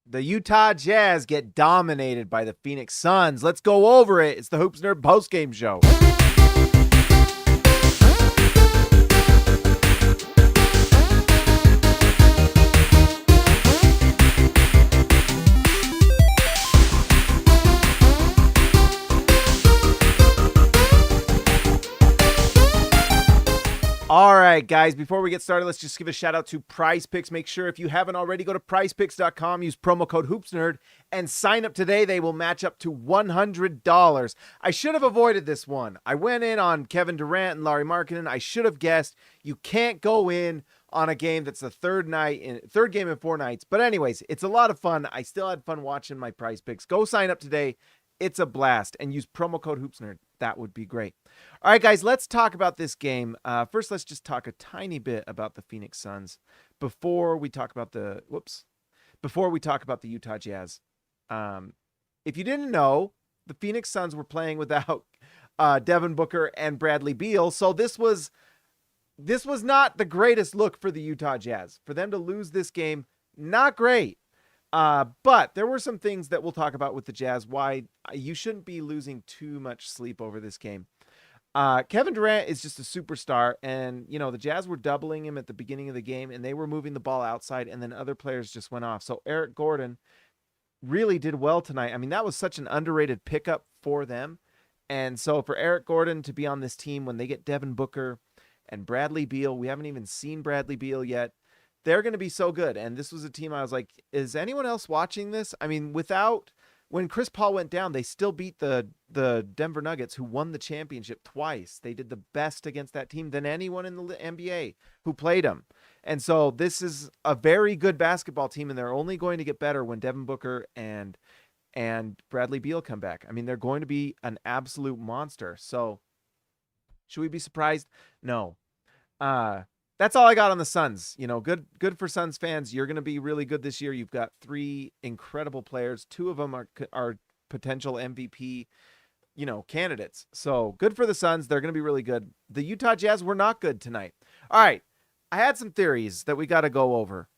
The Utah Jazz get dominated by the Phoenix Suns. Let's go over it. It's the Hoops Nerd postgame show. All right, guys, before we get started, let's just give a shout out to Prize Picks. Make sure if you haven't already, go to prizepicks.com, use promo code HoopsNerd, and sign up today. They will match up to $100. I should have avoided this one. I went in on Kevin Durant and Lauri Markkanen. I should have guessed you can't go in on a game that's the third game in 4 nights. But anyways, it's a lot of fun. I still had fun watching my Prize Picks. Go sign up today. It's a blast. And use promo code HoopsNerd. That would be great. All right, guys, let's talk about this game. First, let's just talk a tiny bit about the Phoenix Suns before we talk about the Utah Jazz. If you didn't know, the Phoenix Suns were playing without Devin Booker and Bradley Beal, so this was not the greatest look for the Utah Jazz. For them to lose this game, not great. But there were some things that we'll talk about with the Jazz, why you shouldn't be losing too much sleep over this game. Kevin Durant is just a superstar, and, the Jazz were doubling him at the beginning of the game, and they were moving the ball outside, and then other players just went off. So Eric Gordon really did well tonight. I mean, that was such an underrated pickup for them. And so for Eric Gordon to be on this team when they get Devin Booker and Bradley Beal, we haven't even seen Bradley Beal yet. They're going to be so good. And this was a team I was like, is anyone else watching this? I mean, when Chris Paul went down, they still beat the Denver Nuggets, who won the championship twice. They did the best against that team than anyone in the NBA who played them. And so this is a very good basketball team, and they're only going to get better when Devin Booker and Bradley Beal come back. I mean, they're going to be an absolute monster. So should we be surprised? No. That's all I got on the Suns. Good for Suns fans. You're going to be really good this year. You've got 3 incredible players. 2 of them are potential MVP, candidates. So good for the Suns. They're going to be really good. The Utah Jazz were not good tonight. All right. I had some theories that we got to go over.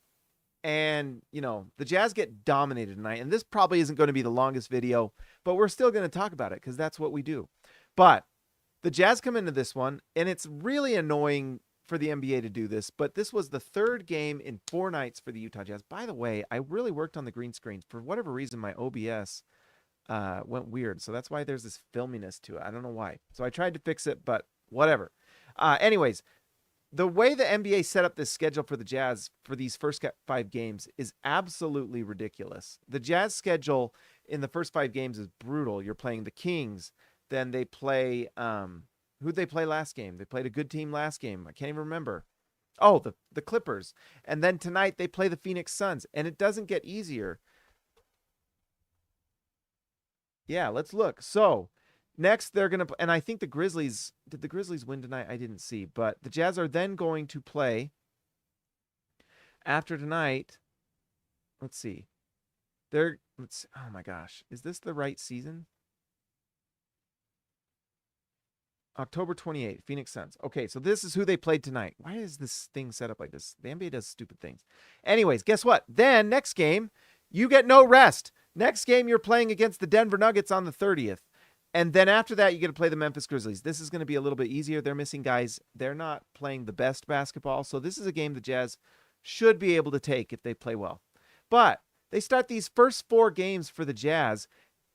And, the Jazz get dominated tonight. And this probably isn't going to be the longest video, but we're still going to talk about it because that's what we do. But the Jazz come into this one, and it's really annoying for the NBA to do this, but this was the 3rd game in 4 nights for the Utah Jazz. By the way, I really worked on the green screen. For whatever reason, my OBS went weird, so that's why there's this filminess to it. I don't know why. So I tried to fix it, but whatever. Anyways, the way the NBA set up this schedule for the Jazz for these first 5 games is absolutely ridiculous. The Jazz schedule in the first 5 games is brutal. You're playing the Kings, then they play who'd they play last game? They played a good team last game. I can't even remember. Oh, the Clippers. And then tonight they play the Phoenix Suns. And it doesn't get easier. Yeah, let's look. So next they're going to, and I think did the Grizzlies win tonight? I didn't see. But the Jazz are then going to play after tonight. Let's see. Oh my gosh. Is this the right season? October 28th, Phoenix Suns. Okay, so this is who they played tonight. Why is this thing set up like this? The NBA does stupid things. Anyways, guess what? Then, next game, you get no rest. Next game, you're playing against the Denver Nuggets on the 30th. And then after that, you get to play the Memphis Grizzlies. This is going to be a little bit easier. They're missing guys. They're not playing the best basketball. So this is a game the Jazz should be able to take if they play well. But they start these first 4 games for the Jazz,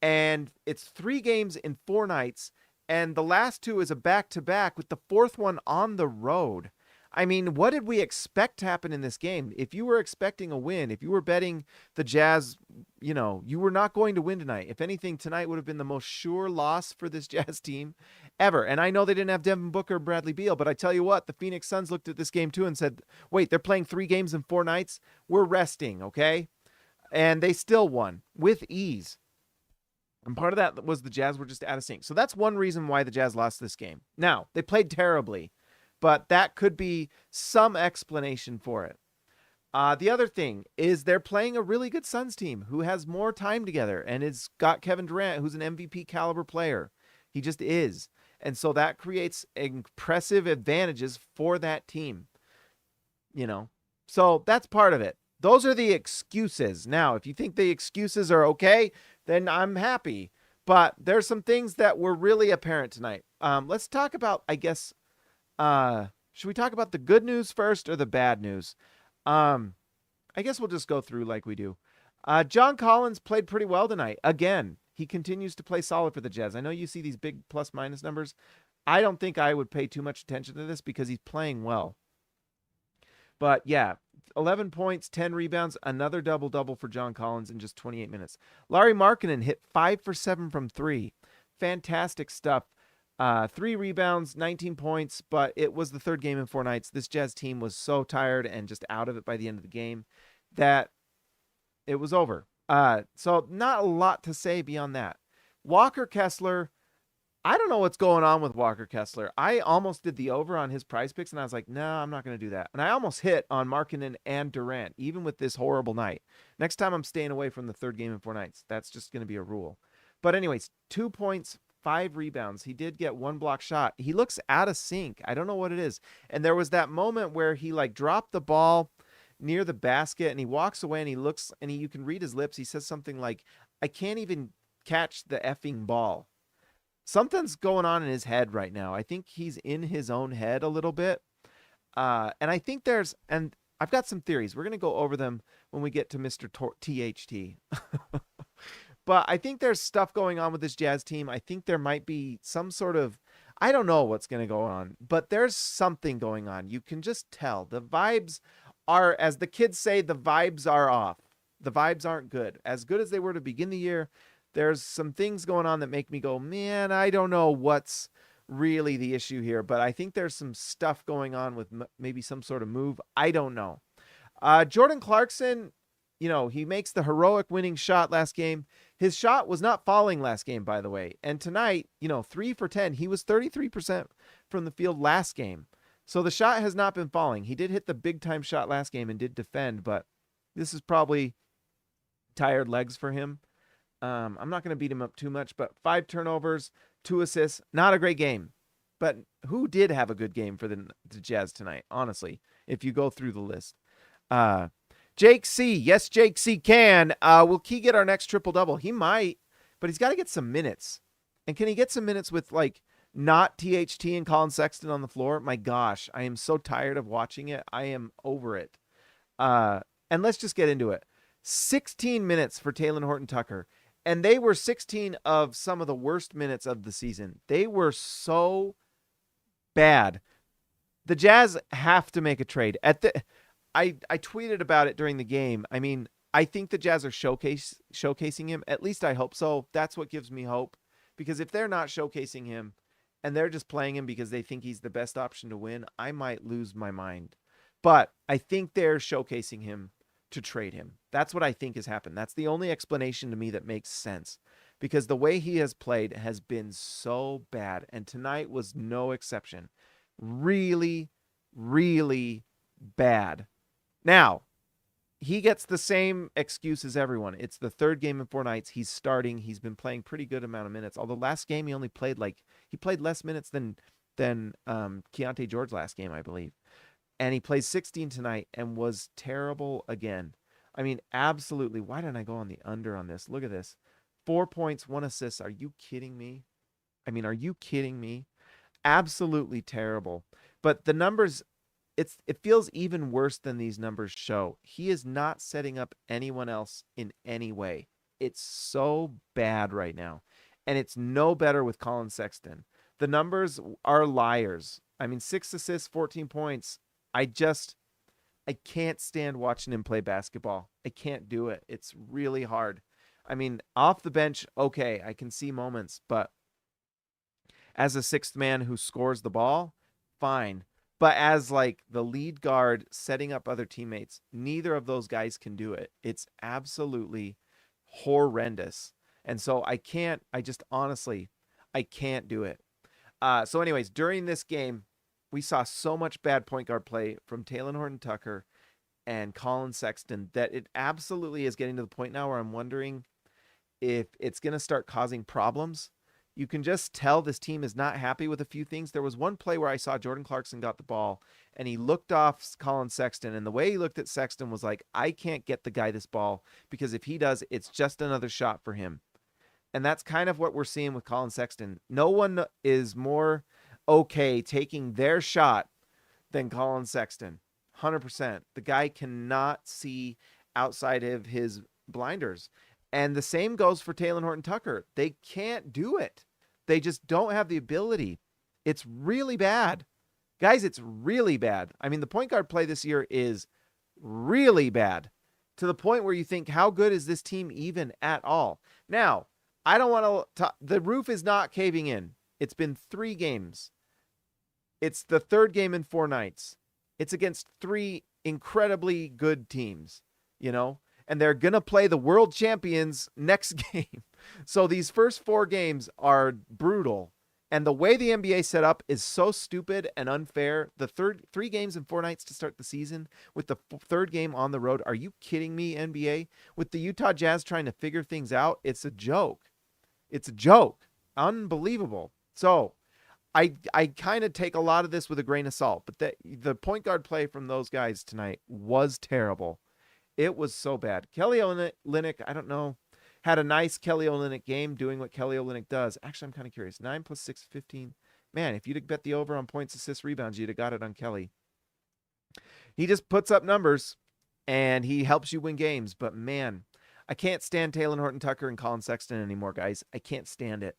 and it's 3 games in 4 nights. And the last 2 is a back-to-back with the 4th one on the road. I mean, what did we expect to happen in this game? If you were expecting a win, if you were betting the Jazz, you were not going to win tonight. If anything, tonight would have been the most sure loss for this Jazz team ever. And I know they didn't have Devin Booker or Bradley Beal, but I tell you what, the Phoenix Suns looked at this game too and said, wait, they're playing 3 games in 4 nights? We're resting, okay? And they still won with ease. And part of that was the Jazz were just out of sync. So that's one reason why the Jazz lost this game. Now, they played terribly, but that could be some explanation for it. The other thing is they're playing a really good Suns team who has more time together and has got Kevin Durant, who's an MVP caliber player. He just is. And so that creates impressive advantages for that team. So that's part of it. Those are the excuses. Now, if you think the excuses are okay, then I'm happy. But there's some things that were really apparent tonight. Let's talk about, I guess, should we talk about the good news first or the bad news? I guess we'll just go through like we do. John Collins played pretty well tonight. Again, he continues to play solid for the Jazz. I know you see these big plus minus numbers. I don't think I would pay too much attention to this because he's playing well. But yeah, 11 points, 10 rebounds, another double-double for John Collins in just 28 minutes. Lauri Markkanen hit 5 for 7 from 3. Fantastic stuff. 3 rebounds, 19 points, but it was the third game in 4 nights. This Jazz team was so tired and just out of it by the end of the game that it was over. So not a lot to say beyond that. Walker Kessler, I don't know what's going on with Walker Kessler. I almost did the over on his prize picks, and I was like, no, I'm not going to do that. And I almost hit on Markkanen and Durant, even with this horrible night. Next time I'm staying away from the third game in 4 nights. That's just going to be a rule. But anyways, 2 points, 5 rebounds. He did get 1 block shot. He looks out of sync. I don't know what it is. And there was that moment where he like dropped the ball near the basket and he walks away and he looks and you can read his lips. He says something like, I can't even catch the effing ball. Something's going on in his head right now. I think he's in his own head a little bit. And I think and I've got some theories. We're going to go over them when we get to Mr. THT. But I think there's stuff going on with this Jazz team. I think there might be some sort of, I don't know what's going to go on, but there's something going on. You can just tell. The vibes are, as the kids say, the vibes are off. The vibes aren't good. As good as they were to begin the year, there's some things going on that make me go, man, I don't know what's really the issue here, but I think there's some stuff going on with maybe some sort of move. I don't know. Jordan Clarkson, he makes the heroic winning shot last game. His shot was not falling last game, by the way. And tonight, 3 for 10. He was 33% from the field last game. So the shot has not been falling. He did hit the big time shot last game and did defend, but this is probably tired legs for him. I'm not going to beat him up too much, but 5 turnovers, 2 assists. Not a great game. But who did have a good game for the Jazz tonight, honestly, if you go through the list? Jake C. Yes, Jake C. can. Will Key get our next triple-double? He might, but he's got to get some minutes. And can he get some minutes with, not THT and Colin Sexton on the floor? My gosh, I am so tired of watching it. I am over it. And let's just get into it. 16 minutes for Talen Horton-Tucker. And they were 16 of some of the worst minutes of the season. They were so bad. The Jazz have to make a trade. I tweeted about it during the game. I mean, I think the Jazz are showcasing him. At least I hope so. That's what gives me hope. Because if they're not showcasing him and they're just playing him because they think he's the best option to win, I might lose my mind. But I think they're showcasing him to trade him. That's what I think has happened. That's the only explanation to me that makes sense. Because the way he has played has been so bad. And tonight was no exception. Really, really bad. Now, he gets the same excuse as everyone. It's the third game in 4 nights. He's starting. He's been playing pretty good amount of minutes. Although last game he only played he played less minutes than Keonte George last game, I believe. And he plays 16 tonight and was terrible again. I mean, absolutely. Why didn't I go on the under on this? Look at this. 4 points, 1 assist. Are you kidding me? Are you kidding me? Absolutely terrible. But the numbers, it feels even worse than these numbers show. He is not setting up anyone else in any way. It's so bad right now. And it's no better with Colin Sexton. The numbers are liars. 6 assists, 14 points. I can't stand watching him play basketball. I can't do it. It's really hard. Off the bench, okay, I can see moments, but as a sixth man who scores the ball, fine. But as the lead guard setting up other teammates, neither of those guys can do it. It's absolutely horrendous. And so I can't do it. So anyways, during this game, we saw so much bad point guard play from Talen Horton-Tucker and Colin Sexton that it absolutely is getting to the point now where I'm wondering if it's going to start causing problems You can just tell this team is not happy with a few things. There was one play where I saw Jordan Clarkson got the ball and he looked off Colin Sexton. And the way he looked at Sexton was like, I can't get the guy this ball because if he does, it's just another shot for him. And that's kind of what we're seeing with Colin Sexton. No one is more okay taking their shot than Colin Sexton. 100%. The guy cannot see outside of his blinders. And the same goes for Taylor Horton Tucker. They can't do it. They just don't have the ability. It's really bad. Guys, it's really bad. I mean, the point guard play this year is really bad to the point where you think, how good is this team even at all? Now, I don't want to, the roof is not caving in. It's been 3 games. It's the 3rd game in 4 nights. It's against 3 incredibly good teams, you know? And they're going to play the world champions next game. So these first 4 games are brutal. And the way the NBA set up is so stupid and unfair. The 3 games in 4 nights to start the season with the 3rd game on the road. Are you kidding me, NBA? With the Utah Jazz trying to figure things out, it's a joke. It's a joke. Unbelievable. So I kind of take a lot of this with a grain of salt. But the point guard play from those guys tonight was terrible. It was so bad. Kelly Olynyk, I don't know, had a nice Kelly Olynyk game doing what Kelly Olynyk does. Actually, I'm kind of curious. 9 + 6, 15. Man, if you'd have bet the over on points, assists, rebounds, you'd have got it on Kelly. He just puts up numbers, and he helps you win games. But, man, I can't stand Taylor Horton Tucker and Colin Sexton anymore, guys. I can't stand it.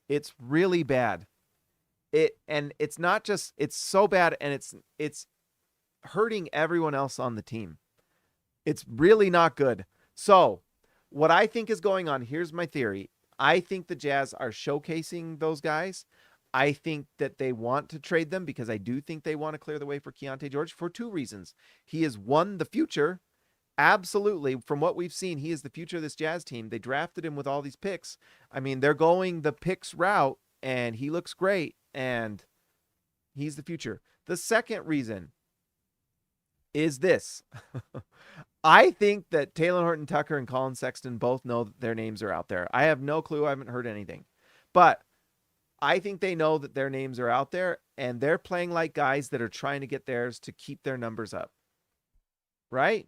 It's really bad. And it's not just, it's so bad, and it's hurting everyone else on the team. It's really not good. So what I think is going on, here's my theory. I think the Jazz are showcasing those guys. I think that they want to trade them because I do think they want to clear the way for Keonte George for 2 reasons. He is one, the future. Absolutely. From what we've seen, he is the future of this Jazz team. They drafted him with all these picks. I mean, they're going the picks route, and he looks great, and he's the future. The second reason is this. I think that Taylor Horton Tucker and Colin Sexton both know that their names are out there. I have no clue. I haven't heard anything. But I think they know that their names are out there, and they're playing like guys that are trying to get theirs to keep their numbers up. Right?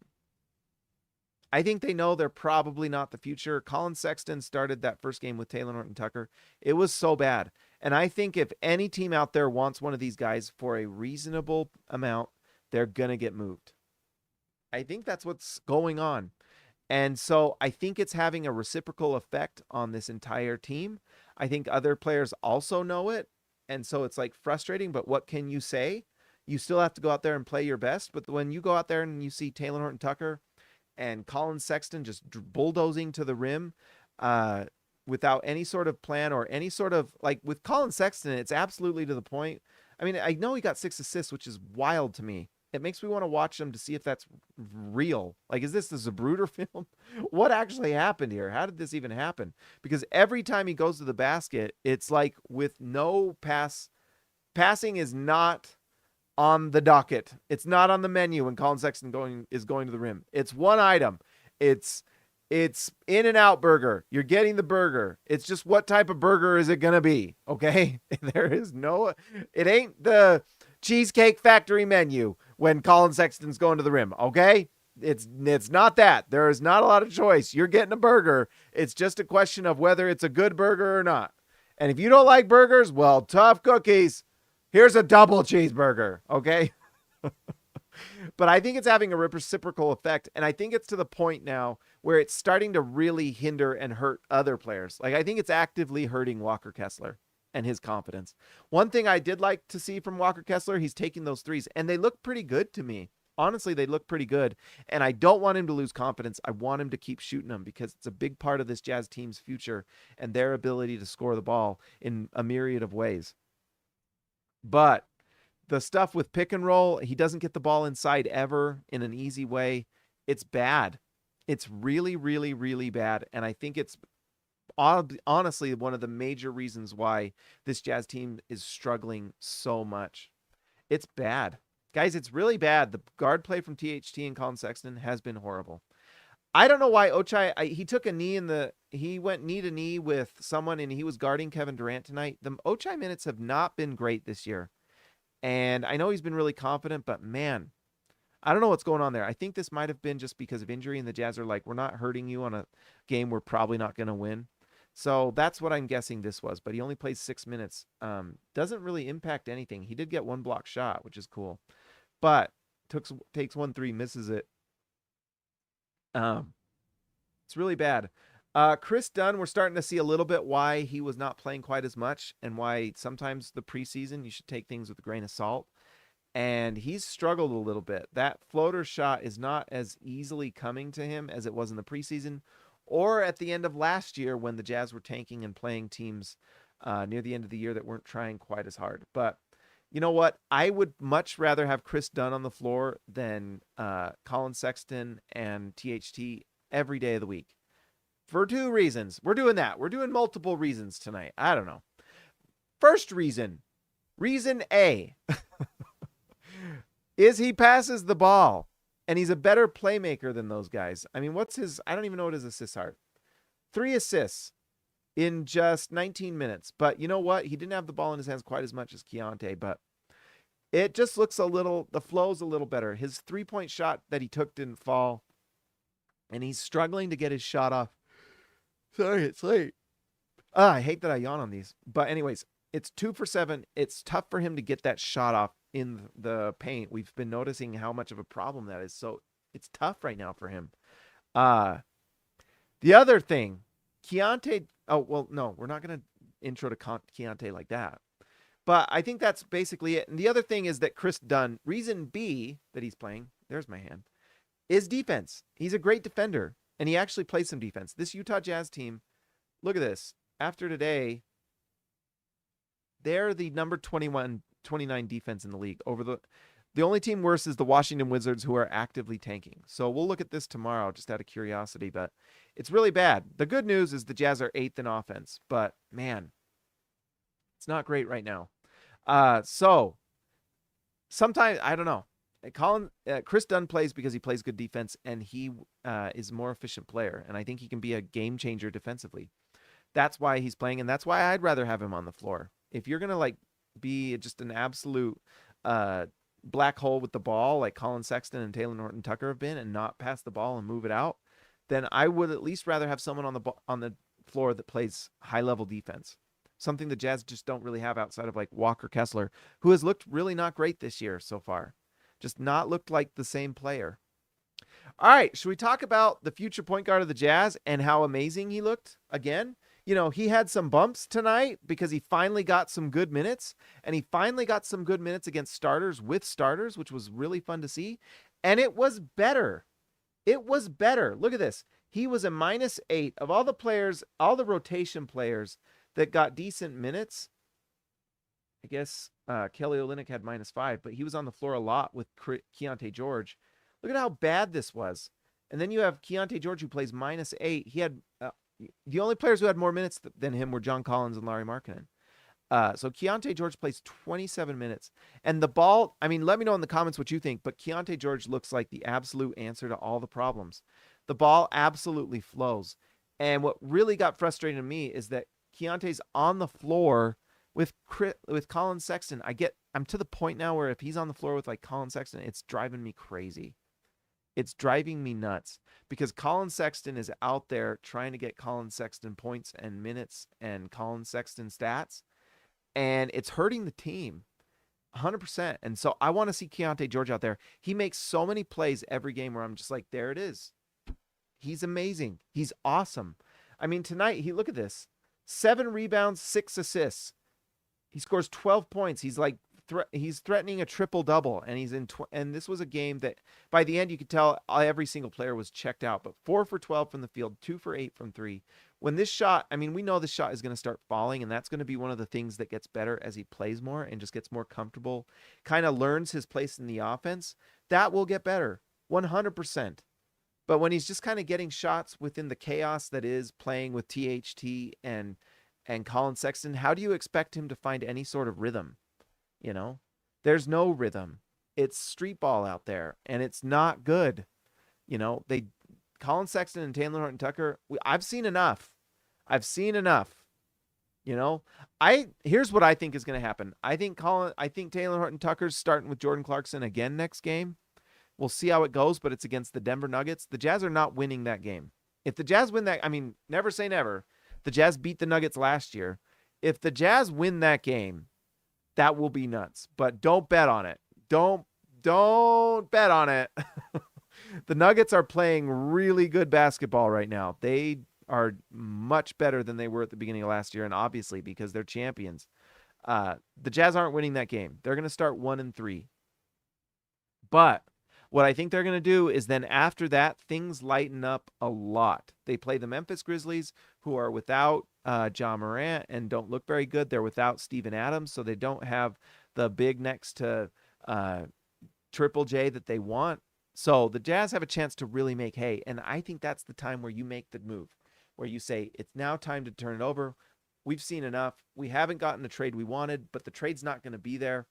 I think they know they're probably not the future. Colin Sexton started that first game with Taylor Horton Tucker. It was so bad. And I think if any team out there wants one of these guys for a reasonable amount, they're going to get moved. I think that's what's going on. And so I think it's having a reciprocal effect on this entire team. I think other players also know it. And so it's like frustrating, but what can you say? You still have to go out there and play your best. But when you go out there and you see Taylor Horton Tucker and Colin Sexton just bulldozing to the rim without any sort of plan or any sort of, like with Colin Sexton, it's absolutely to the point. I mean, I know he got 6 assists, which is wild to me. It makes me want to watch them to see if that's real. Like, is this the Zapruder film? What actually happened here? How did this even happen? Because every time he goes to the basket, it's like with no passing is not on the docket. It's not on the menu when Colin Sexton is going to the rim. It's one item. It's In-N-Out burger. You're getting the burger. It's just what type of burger is it going to be? Okay. It ain't the Cheesecake Factory menu when Colin Sexton's going to the rim. Okay. It's not that. There is not a lot of choice. You're getting a burger. It's just a question of whether it's a good burger or not. And if you don't like burgers, well, tough cookies. Here's a double cheeseburger. Okay. But I think it's having a reciprocal effect. And I think it's to the point now where it's starting to really hinder and hurt other players. Like, I think it's actively hurting Walker Kessler and his confidence. One thing I did like to see from Walker Kessler, he's taking those threes, and they look pretty good to me. Honestly, they look pretty good. And I don't want him to lose confidence. I want him to keep shooting them because it's a big part of this Jazz team's future and their ability to score the ball in a myriad of ways. But the stuff with pick and roll, he doesn't get the ball inside ever in an easy way. It's bad. It's really, really, really bad. And I think it's honestly one of the major reasons why this Jazz team is struggling so much. It's bad. Guys, it's really bad. The guard play from THT and Colin Sexton has been horrible. I don't know why Ochai, he took a knee he went knee to knee with someone and he was guarding Kevin Durant tonight. The Ochai minutes have not been great this year. And I know he's been really confident, but man, I don't know what's going on there. I think this might have been just because of injury and the Jazz are like, we're not hurting you on a game we're probably not going to win. So that's what I'm guessing this was, but he only plays 6 minutes. Doesn't really impact anything. He did get one block shot, which is cool, but takes 1 3, misses it. It's really bad. Chris Dunn, we're starting to see a little bit why he was not playing quite as much and why sometimes the preseason you should take things with a grain of salt. And he's struggled a little bit. That floater shot is not as easily coming to him as it was in the preseason or at the end of last year when the Jazz were tanking and playing teams near the end of the year that weren't trying quite as hard. But you know what? I would much rather have Chris Dunn on the floor than Colin Sexton and THT every day of the week. For 2 reasons. We're doing that. We're doing multiple reasons tonight. I don't know. First reason. Reason A. is he passes the ball. And he's a better playmaker than those guys. I mean, I don't even know what his assists are. 3 assists in just 19 minutes. But you know what? He didn't have the ball in his hands quite as much as Keonte, but it just looks the flow's a little better. His 3-point shot that he took didn't fall. And he's struggling to get his shot off. Sorry, it's late. I hate that I yawn on these. But anyways, it's 2 for 7. It's tough for him to get that shot off in the paint. We've been noticing how much of a problem that is. So it's tough right now for him. The other thing, Keonte. Oh, well, no, we're not going to intro to Keonte like that. But I think that's basically it. And the other thing is that Chris Dunn, reason B that he's playing, there's my hand, is defense. He's a great defender. And he actually plays some defense. This Utah Jazz team, look at this. After today, they're the number 29 defense in the league. The only team worse is the Washington Wizards, who are actively tanking. So we'll look at this tomorrow just out of curiosity, but it's really bad. The good news is the Jazz are 8th in offense, but man, it's not great right now. So sometimes, I don't know. Chris Dunn plays because he plays good defense, and he is a more efficient player, and I think he can be a game changer defensively. That's why he's playing, and that's why I'd rather have him on the floor. If you're gonna be just an absolute black hole with the ball, like Colin Sexton and Taylor Norton Tucker have been, and not pass the ball and move it out, then I would at least rather have someone on the floor that plays high level defense. Something the Jazz just don't really have outside of Walker Kessler, who has looked really not great this year so far. Just not looked like the same player. All right, should we talk about the future point guard of the Jazz and how amazing he looked again? You know, he had some bumps tonight because he finally got some good minutes, and he finally got some good minutes against starters with starters, which was really fun to see. And it was better. It was better. Look at this. He was a -8 of all the players, all the rotation players that got decent minutes. I guess Kelly Olynyk had -5, but he was on the floor a lot with Keonte George. Look at how bad this was. And then you have Keonte George, who plays -8. He had the only players who had more minutes than him were John Collins and Lauri Markkanen. So Keonte George plays 27 minutes. And the ball, I mean, let me know in the comments what you think, but Keonte George looks like the absolute answer to all the problems. The ball absolutely flows. And what really got frustrating to me is that Keontae's on the floor with Colin Sexton. I'm to the point now where if he's on the floor with Colin Sexton, it's driving me crazy. It's driving me nuts because Colin Sexton is out there trying to get Colin Sexton points and minutes and Colin Sexton stats, and it's hurting the team 100%. And so I want to see Keonte George out there. He makes so many plays every game where I'm just like, there it is. He's amazing. He's awesome. I mean, tonight, look at this. 7 rebounds, 6 assists. He scores 12 points. He's he's threatening a triple-double, and he's and this was a game that by the end you could tell every single player was checked out, but 4 for 12 from the field, 2 for 8 from 3. When this shot, I mean, we know this shot is going to start falling, and that's going to be one of the things that gets better as he plays more and just gets more comfortable, kind of learns his place in the offense. That will get better, 100%. But when he's just kind of getting shots within the chaos that is playing with THT and Colin Sexton, how do you expect him to find any sort of rhythm? You know, there's no rhythm. It's street ball out there, and it's not good. You know, Colin Sexton and Taylor Horton-Tucker, I've seen enough. I've seen enough. You know, here's what I think is going to happen. I think Taylor Horton-Tucker's starting with Jordan Clarkson again next game. We'll see how it goes, but it's against the Denver Nuggets. The Jazz are not winning that game. If the Jazz win that, I mean, never say never. The Jazz beat the Nuggets last year. If the Jazz win that game, that will be nuts. But don't bet on it. Don't bet on it. The Nuggets are playing really good basketball right now. They are much better than they were at the beginning of last year, and obviously because they're champions. The Jazz aren't winning that game. They're going to start 1-3. But what I think they're going to do is then after that, things lighten up a lot. They play the Memphis Grizzlies, who are without Ja Morant and don't look very good. They're without Steven Adams, so they don't have the big next to Triple J that they want. So the Jazz have a chance to really make hay, and I think that's the time where you make the move, where you say, it's now time to turn it over. We've seen enough. We haven't gotten the trade we wanted, but the trade's not going to be there.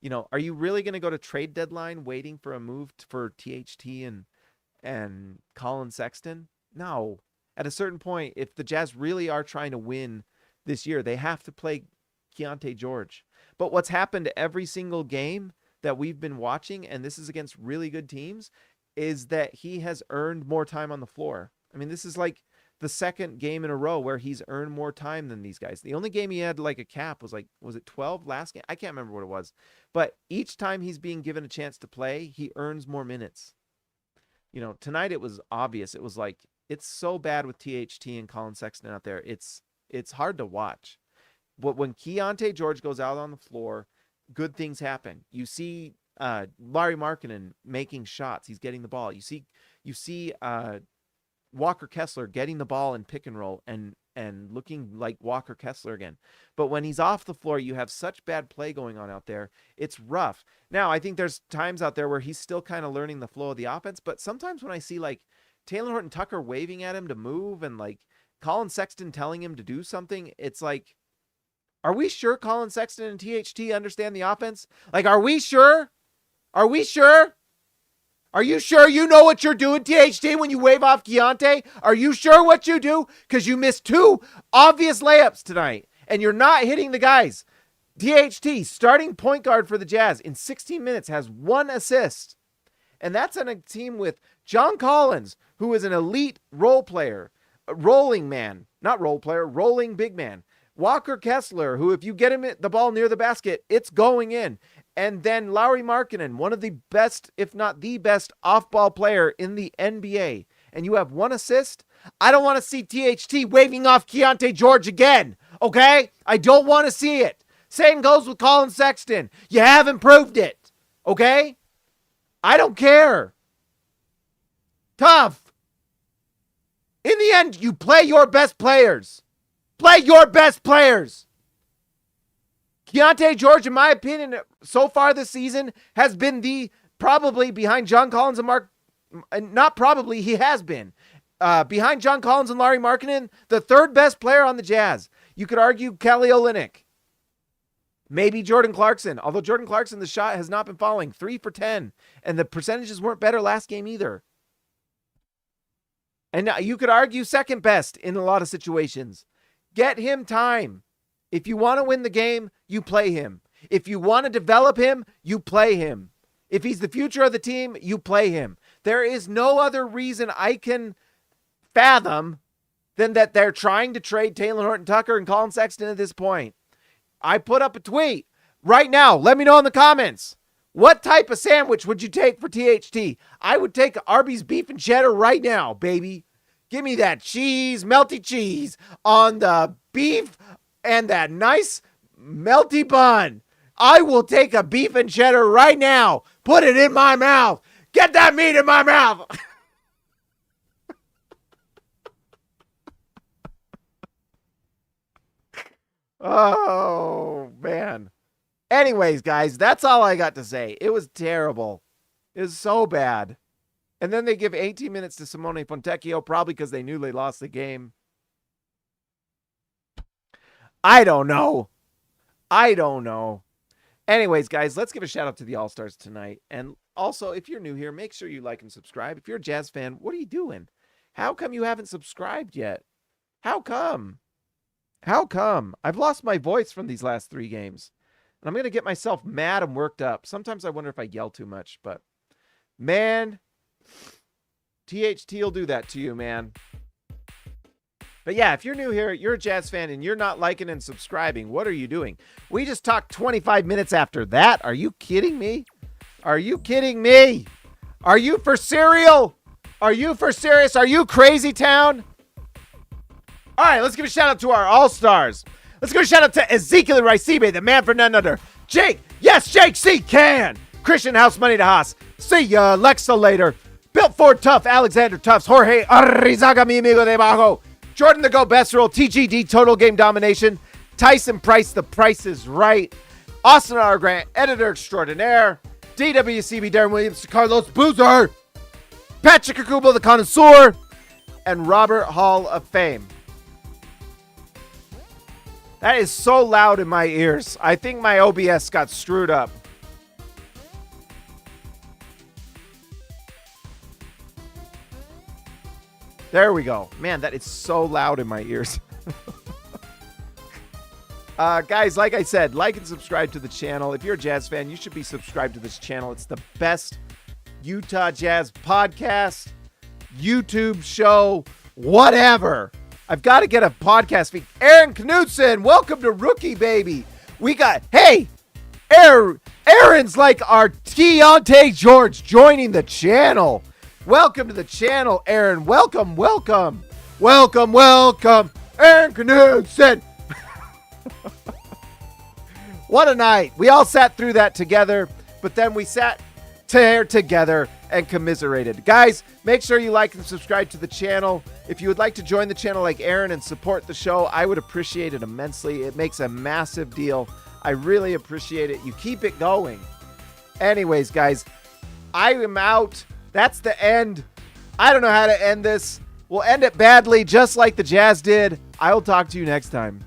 You know, are you really going to go to trade deadline waiting for a move for THT and Colin Sexton? No. At a certain point, if the Jazz really are trying to win this year, they have to play Keonte George. But what's happened every single game that we've been watching, and this is against really good teams, is that he has earned more time on the floor. I mean, this is like the second game in a row where he's earned more time than these guys. The only game he had like a cap was it 12 last game? I can't remember what it was. But each time he's being given a chance to play, he earns more minutes. You know, tonight it was obvious. It was like, it's so bad with THT and Colin Sexton out there. It's hard to watch. But when Keonte George goes out on the floor, good things happen. You see Lauri Markkanen making shots. He's getting the ball. You see Walker Kessler getting the ball in pick and roll and looking like Walker Kessler again. But when he's off the floor, you have such bad play going on out there. It's rough. Now, I think there's times out there where he's still kind of learning the flow of the offense, but sometimes when I see like Taylor Horton-Tucker waving at him to move and like Colin Sexton telling him to do something, it's like, are we sure Colin Sexton and THT understand the offense? Like, are we sure? Are we sure? Are you sure you know what you're doing, THT, when you wave off Keonte? Are you sure what you do? Because you missed two obvious layups tonight, and you're not hitting the guys. THT, starting point guard for the Jazz, in 16 minutes has 1 assist. And that's on a team with John Collins, who is an elite role player, rolling man, not role player, rolling big man. Walker Kessler, who if you get him the ball near the basket, it's going in. And then Lauri Markkanen, one of the best, if not the best, off-ball player in the NBA. And you have 1 assist? I don't want to see THT waving off Keonte George again, okay? I don't want to see it. Same goes with Colin Sexton. You haven't proved it, okay? I don't care. Tough. In the end, you play your best players. Play your best players. Keonte George, in my opinion, so far this season has been probably behind John Collins and not probably, he has been. Behind John Collins and Lauri Markkanen, the 3rd best player on the Jazz. You could argue Kelly Olynyk. Maybe Jordan Clarkson. Although Jordan Clarkson, the shot has not been falling. 3 for 10. And the percentages weren't better last game either. And you could argue 2nd best in a lot of situations. Get him time. If you want to win the game, you play him. If you want to develop him, you play him. If he's the future of the team, you play him. There is no other reason I can fathom than that they're trying to trade Taylor Horton-Tucker and Colin Sexton at this point. I put up a tweet right now. Let me know in the comments. What type of sandwich would you take for THT? I would take Arby's beef and cheddar right now, baby. Give me that cheese, melty cheese on the beef and that nice melty bun. I will take a beef and cheddar right now. Put it in my mouth. Get that meat in my mouth. Oh, man. Anyways, guys, that's all I got to say. It was terrible. It was so bad. And then they give 18 minutes to Simone Fontecchio, probably because they knew they lost the game. I don't know. Anyways, guys, let's give a shout out to the All-Stars tonight. And also, if you're new here, make sure you like and subscribe. If you're a Jazz fan, what are you doing? How come you haven't subscribed yet? How come? How come? I've lost my voice from these last 3 games. And I'm going to get myself mad and worked up. Sometimes I wonder if I yell too much, but man, THT will do that to you, man. But yeah, if you're new here, you're a Jazz fan, and you're not liking and subscribing, what are you doing? We just talked 25 minutes after that. Are you kidding me? Are you kidding me? Are you for serial? Are you for serious? Are you crazy town? All right, let's give a shout out to our all-stars. Let's give a shout out to Ezekiel Raicibe, the man for none other. Jake, yes, Jake C. Can. Christian House Money to Haas. See ya, Lexa later. Built Ford Tough, Alexander Tufts, Jorge Arrizaga, mi amigo de bajo. Jordan the Go Best Roll, TGD Total Game Domination. Tyson Price, The Price is Right. Austin R. Grant, Editor Extraordinaire. DWCB, Darren Williams, Carlos Boozer. Patrick Akubo, The Connoisseur. And Robert Hall of Fame. That is so loud in my ears. I think my OBS got screwed up. There we go. Man, that is so loud in my ears. Guys, like I said, like and subscribe to the channel. If you're a Jazz fan, you should be subscribed to this channel. It's the best Utah Jazz podcast, YouTube show, whatever. I've got to get a podcast feed. Aaron Knutson, welcome to Rookie Baby. We got, hey, Aaron's like our Keonte George joining the channel. Welcome to the channel, Aaron. Welcome, welcome. Welcome, welcome. Aaron Knutson. What a night. We all sat through that together, but then we sat there together and commiserated. Guys, make sure you like and subscribe to the channel. If you would like to join the channel like Aaron and support the show, I would appreciate it immensely. It makes a massive deal. I really appreciate it. You keep it going. Anyways, guys, I am out. That's the end. I don't know how to end this. We'll end it badly, just like the Jazz did. I will talk to you next time.